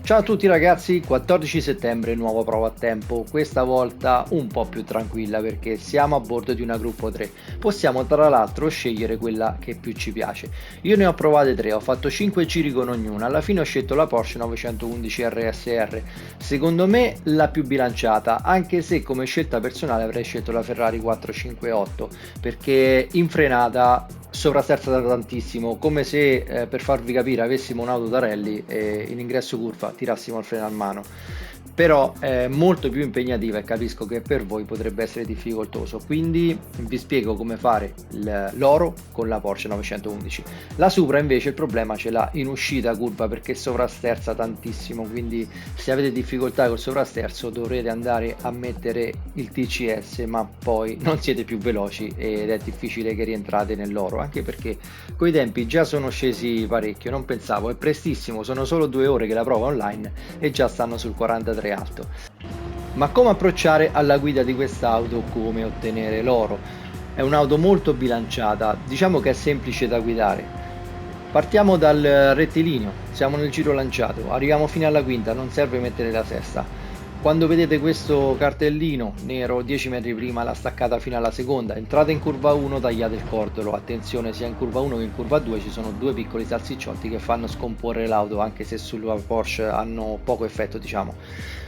Ciao a tutti ragazzi, 14 settembre, nuova prova a tempo, questa volta un po' più tranquilla perché siamo a bordo di una gruppo 3. Possiamo tra l'altro scegliere quella che più ci piace. Io ne ho provate 3, ho fatto 5 giri con ognuna, alla fine ho scelto la Porsche 911 RSR. Secondo me la più bilanciata, anche se come scelta personale avrei scelto la Ferrari 458 perché in frenata sovrasterza tantissimo, come se per farvi capire avessimo un'auto da rally e in ingresso curva tirassimo il freno a mano, però è molto più impegnativa e capisco che per voi potrebbe essere difficoltoso, quindi vi spiego come fare l'oro con la Porsche 911. La Supra invece il problema ce l'ha in uscita curva perché sovrasterza tantissimo, quindi se avete difficoltà col sovrasterzo dovrete andare a mettere il TCS, ma poi non siete più veloci ed è difficile che rientrate nell'oro, anche perché coi tempi già sono scesi parecchio, non pensavo, è prestissimo, sono solo 2 ore che la prova online e già stanno sul 43 alto. Ma come approcciare alla guida di quest'auto, come ottenere l'oro? È un'auto molto bilanciata, diciamo che è semplice da guidare. Partiamo dal rettilineo, siamo nel giro lanciato, arriviamo fino alla quinta, non serve mettere la sesta. Quando vedete questo cartellino nero 10 metri prima la staccata fino alla seconda, entrate in curva 1, tagliate il cordolo, attenzione sia in curva 1 che in curva 2 ci sono due piccoli salsicciotti che fanno scomporre l'auto anche se sulla Porsche hanno poco effetto diciamo.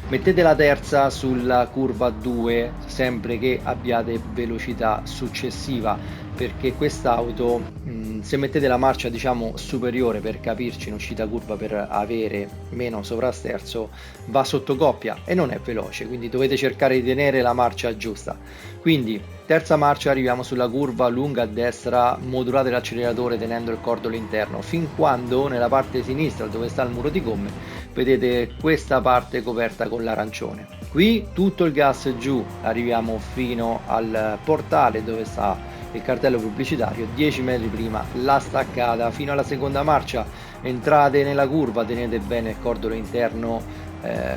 Mettete la terza sulla curva 2 sempre che abbiate velocità successiva perché quest'auto se mettete la marcia diciamo superiore per capirci in uscita curva per avere meno sovrasterzo va sotto coppia e non è veloce, quindi dovete cercare di tenere la marcia giusta. Quindi terza marcia arriviamo sulla curva lunga a destra, modulate l'acceleratore tenendo il cordolo interno fin quando nella parte sinistra dove sta il muro di gomme vedete questa parte coperta con l'arancione. Qui tutto il gas giù, arriviamo fino al portale dove sta il cartello pubblicitario, 10 metri prima la staccata fino alla seconda marcia, entrate nella curva, tenete bene il cordolo interno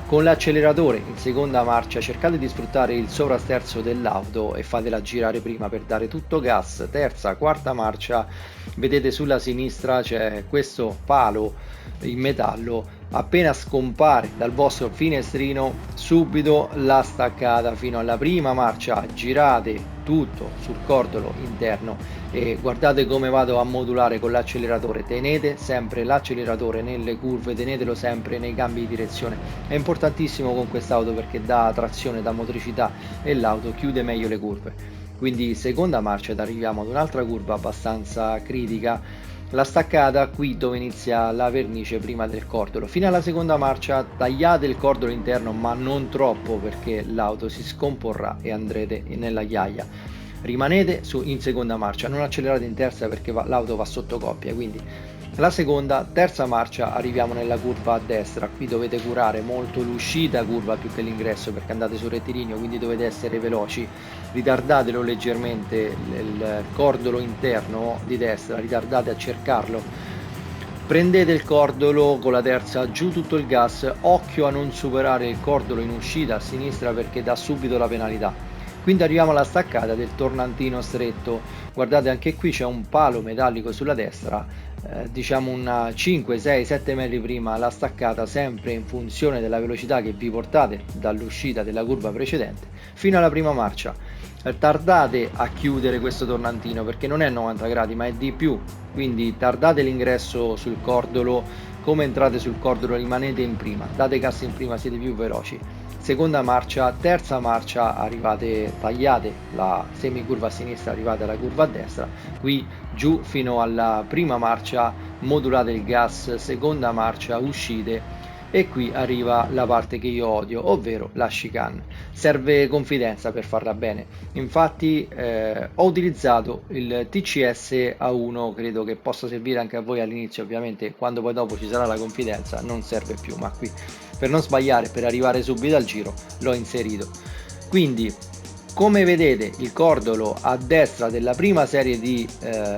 con l'acceleratore in seconda marcia, cercate di sfruttare il sovrasterzo dell'auto e fatela girare prima per dare tutto gas. Terza, quarta marcia, vedete sulla sinistra c'è questo palo in metallo, appena scompare dal vostro finestrino subito la staccata fino alla prima marcia, girate tutto sul cordolo interno e guardate come vado a modulare con l'acceleratore, tenete sempre l'acceleratore nelle curve, tenetelo sempre nei cambi di direzione, è importantissimo con quest'auto perché dà trazione, dà motricità e l'auto chiude meglio le curve. Quindi seconda marcia ed arriviamo ad un'altra curva abbastanza critica, la staccata qui dove inizia la vernice prima del cordolo. Fino alla seconda marcia tagliate il cordolo interno ma non troppo perché l'auto si scomporrà e andrete nella ghiaia. Rimanete in seconda marcia, non accelerate in terza perché l'auto va sotto coppia, quindi la seconda, terza marcia arriviamo nella curva a destra, qui dovete curare molto l'uscita curva più che l'ingresso perché andate sul rettilineo, quindi dovete essere veloci, ritardatelo leggermente il cordolo interno di destra, ritardate a cercarlo, prendete il cordolo con la terza giù tutto il gas, occhio a non superare il cordolo in uscita a sinistra perché dà subito la penalità. Quindi arriviamo alla staccata del tornantino stretto, guardate anche qui c'è un palo metallico sulla destra, diciamo una 5, 6, 7 metri prima la staccata, sempre in funzione della velocità che vi portate dall'uscita della curva precedente fino alla prima marcia. Tardate a chiudere questo tornantino perché non è 90 gradi ma è di più, quindi tardate l'ingresso sul cordolo, come entrate sul cordolo rimanete in prima, date gas in prima, siete più veloci. Seconda marcia, terza marcia arrivate, tagliate la semicurva a sinistra, arrivate alla curva a destra, qui giù fino alla prima marcia, modulate il gas, seconda marcia, uscite e qui arriva la parte che io odio, ovvero la chicane. Serve confidenza per farla bene, infatti ho utilizzato il TCS A1, credo che possa servire anche a voi all'inizio, ovviamente quando poi dopo ci sarà la confidenza non serve più, ma qui per non sbagliare, per arrivare subito al giro l'ho inserito. Quindi come vedete il cordolo a destra della prima serie di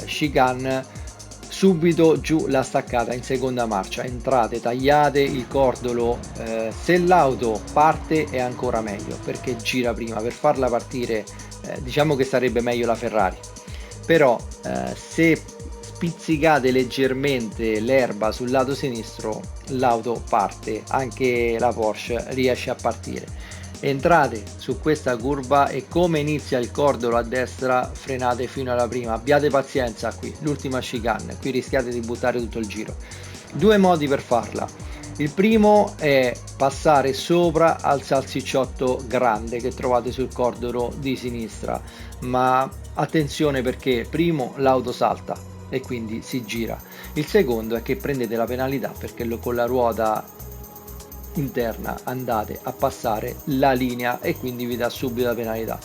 chicane, subito giù la staccata in seconda marcia, entrate, tagliate il cordolo, se l'auto parte è ancora meglio perché gira prima, per farla partire diciamo che sarebbe meglio la Ferrari, però se spizzicate leggermente l'erba sul lato sinistro, l'auto parte, anche la Porsche riesce a partire. Entrate su questa curva e come inizia il cordolo a destra frenate fino alla prima, abbiate pazienza qui, l'ultima chicane, qui rischiate di buttare tutto il giro. Due modi per farla: il primo è passare sopra al salsicciotto grande che trovate sul cordolo di sinistra, ma attenzione perché primo l'auto salta e quindi si gira, il secondo è che prendete la penalità perché con la ruota interna andate a passare la linea e quindi vi dà subito la penalità.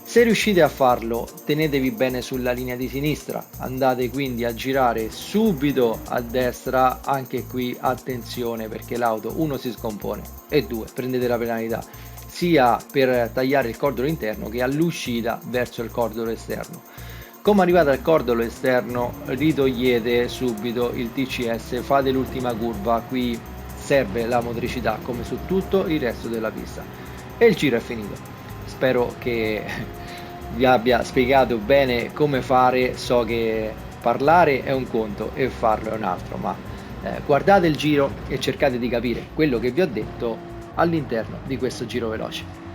Se riuscite a farlo, tenetevi bene sulla linea di sinistra, andate quindi a girare subito a destra, anche qui attenzione perché l'auto uno si scompone e due prendete la penalità sia per tagliare il cordolo interno che all'uscita verso il cordolo esterno. Come arrivate al cordolo esterno ritogliete subito il TCS, fate l'ultima curva, qui serve la motricità come su tutto il resto della pista e il giro è finito. Spero che vi abbia spiegato bene come fare, so che parlare è un conto e farlo è un altro, ma guardate il giro e cercate di capire quello che vi ho detto all'interno di questo giro veloce.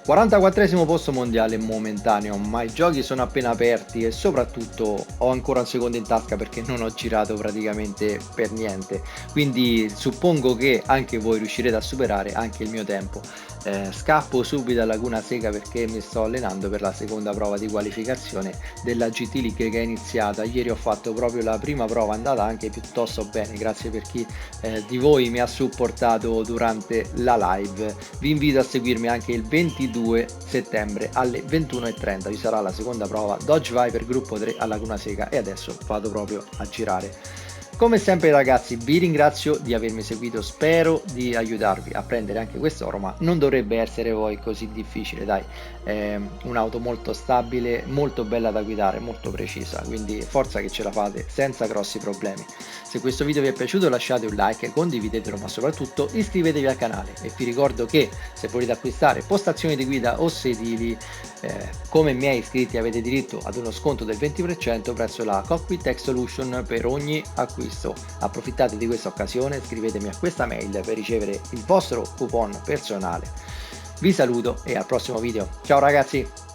44esimo posto mondiale momentaneo, ma i giochi sono appena aperti e soprattutto ho ancora un secondo in tasca perché non ho girato praticamente per niente, quindi suppongo che anche voi riuscirete a superare anche il mio tempo. Scappo subito a Laguna Seca perché mi sto allenando per la seconda prova di qualificazione della GT League che è iniziata. Ieri ho fatto proprio la prima prova, è andata anche piuttosto bene, grazie per chi di voi mi ha supportato durante la live. Vi invito a seguirmi anche il 22 settembre alle 21:30, vi sarà la seconda prova Dodge Viper gruppo 3 a Laguna Seca e adesso vado proprio a girare. Come sempre ragazzi vi ringrazio di avermi seguito, spero di aiutarvi a prendere anche quest'oro, ma non dovrebbe essere poi così difficile, dai, è un'auto molto stabile, molto bella da guidare, molto precisa, quindi forza che ce la fate senza grossi problemi. Se questo video vi è piaciuto lasciate un like, condividetelo, ma soprattutto iscrivetevi al canale e vi ricordo che se volete acquistare postazioni di guida o sedili come miei iscritti avete diritto ad uno sconto del 20% presso la Cockpit Tech Solution per ogni acquisto. Approfittate di questa occasione, scrivetemi a questa mail per ricevere il vostro coupon personale. Vi saluto e al prossimo video. Ciao ragazzi!